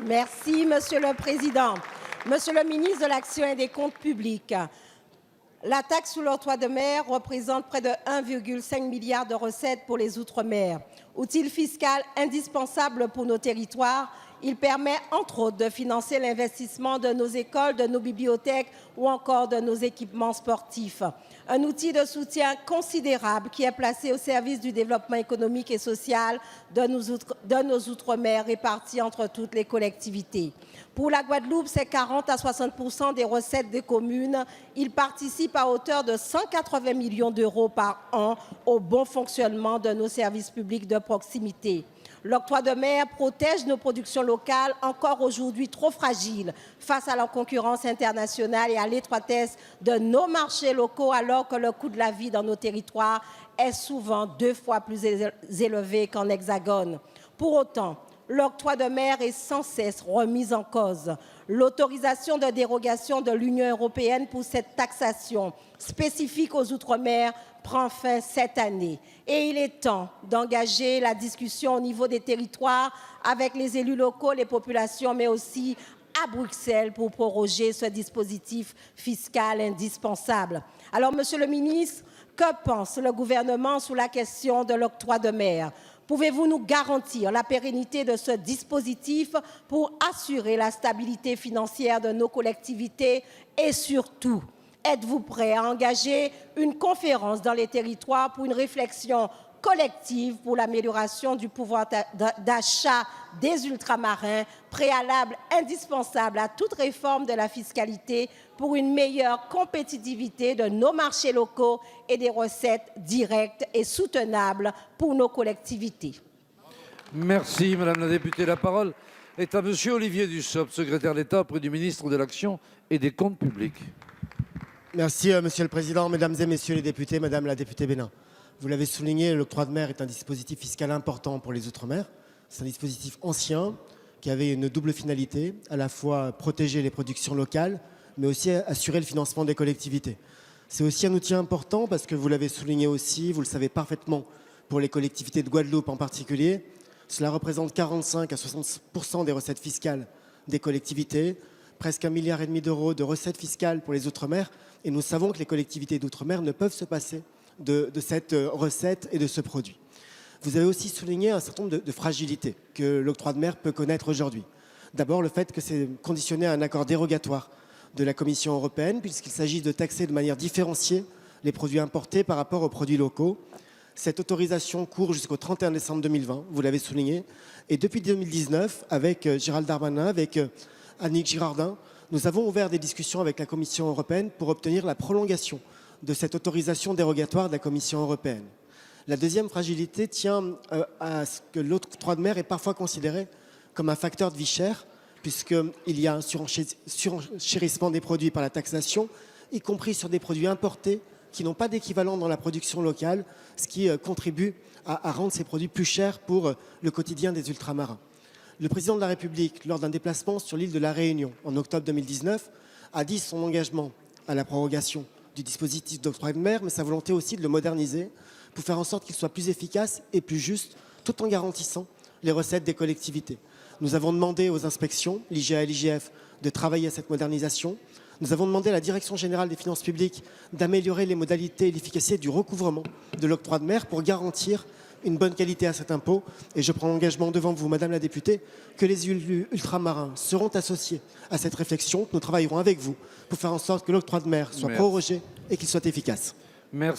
Merci, Monsieur le Président. Monsieur le ministre de l'Action et des Comptes publics, la taxe sur l'octroi de mer représente près de 1,5 milliard de recettes pour les Outre-mer. Outil fiscal indispensable pour nos territoires, il permet entre autres de financer l'investissement de nos écoles, de nos bibliothèques ou encore de nos équipements sportifs. Un outil de soutien considérable qui est placé au service du développement économique et social de nos Outre-mer répartis entre toutes les collectivités. Pour la Guadeloupe, c'est 40 à 60% des recettes des communes. Il participe à hauteur de 180 millions d'euros par an au bon fonctionnement de nos services publics de proximité. L'octroi de mer protège nos productions locales, encore aujourd'hui trop fragiles face à la concurrence internationale et à l'étroitesse de nos marchés locaux, alors que le coût de la vie dans nos territoires est souvent 2 fois plus élevé qu'en Hexagone. Pour autant, l'octroi de mer est sans cesse remis en cause. L'autorisation de dérogation de l'Union européenne pour cette taxation spécifique aux Outre-mer prend fin cette année. Et il est temps d'engager la discussion au niveau des territoires avec les élus locaux, les populations, mais aussi à Bruxelles pour proroger ce dispositif fiscal indispensable. Alors, Monsieur le ministre, que pense le gouvernement sur la question de l'octroi de mer ? Pouvez-vous nous garantir la pérennité de ce dispositif pour assurer la stabilité financière de nos collectivités et surtout, êtes-vous prêt à engager une conférence dans les territoires pour une réflexion collective pour l'amélioration du pouvoir d'achat des ultramarins, préalable indispensable à toute réforme de la fiscalité pour une meilleure compétitivité de nos marchés locaux et des recettes directes et soutenables pour nos collectivités? Merci Madame la députée. La parole est à Monsieur Olivier Dussopt, secrétaire d'État auprès du ministre de l'Action et des Comptes publics. Merci Monsieur le Président, Mesdames et Messieurs les députés, Madame la députée Bénin. Vous l'avez souligné, l'octroi de mer est un dispositif fiscal important pour les Outre-mer. C'est un dispositif ancien qui avait une double finalité, à la fois protéger les productions locales, mais aussi assurer le financement des collectivités. C'est aussi un outil important parce que vous l'avez souligné aussi, vous le savez parfaitement, pour les collectivités de Guadeloupe en particulier. Cela représente 45 à 60% des recettes fiscales des collectivités, presque 1,5 milliard d'euros de recettes fiscales pour les Outre-mer. Et nous savons que les collectivités d'Outre-mer ne peuvent se passer de cette recette et de ce produit. Vous avez aussi souligné un certain nombre de fragilités que l'octroi de mer peut connaître aujourd'hui. D'abord, le fait que c'est conditionné à un accord dérogatoire de la Commission européenne, puisqu'il s'agit de taxer de manière différenciée les produits importés par rapport aux produits locaux. Cette autorisation court jusqu'au 31 décembre 2020, vous l'avez souligné. Et depuis 2019, avec Gérald Darmanin, avec Annick Girardin, nous avons ouvert des discussions avec la Commission européenne pour obtenir la prolongation de cette autorisation dérogatoire de la Commission européenne. La deuxième fragilité tient à ce que l'octroi de mer est parfois considéré comme un facteur de vie chère, puisqu'il y a un surenchérissement des produits par la taxation, y compris sur des produits importés qui n'ont pas d'équivalent dans la production locale, ce qui contribue à rendre ces produits plus chers pour le quotidien des ultramarins. Le président de la République, lors d'un déplacement sur l'île de la Réunion en octobre 2019, a dit son engagement à la prorogation du dispositif d'octroi de mer, mais sa volonté aussi de le moderniser pour faire en sorte qu'il soit plus efficace et plus juste, tout en garantissant les recettes des collectivités. Nous avons demandé aux inspections, l'IGA et l'IGF, de travailler à cette modernisation. Nous avons demandé à la Direction générale des finances publiques d'améliorer les modalités et l'efficacité du recouvrement de l'octroi de mer pour garantir une bonne qualité à cet impôt. Et je prends l'engagement devant vous, Madame la députée, que les élus ultramarins seront associés à cette réflexion. Nous travaillerons avec vous pour faire en sorte que l'octroi de mer soit prorogé et qu'il soit efficace. Merci.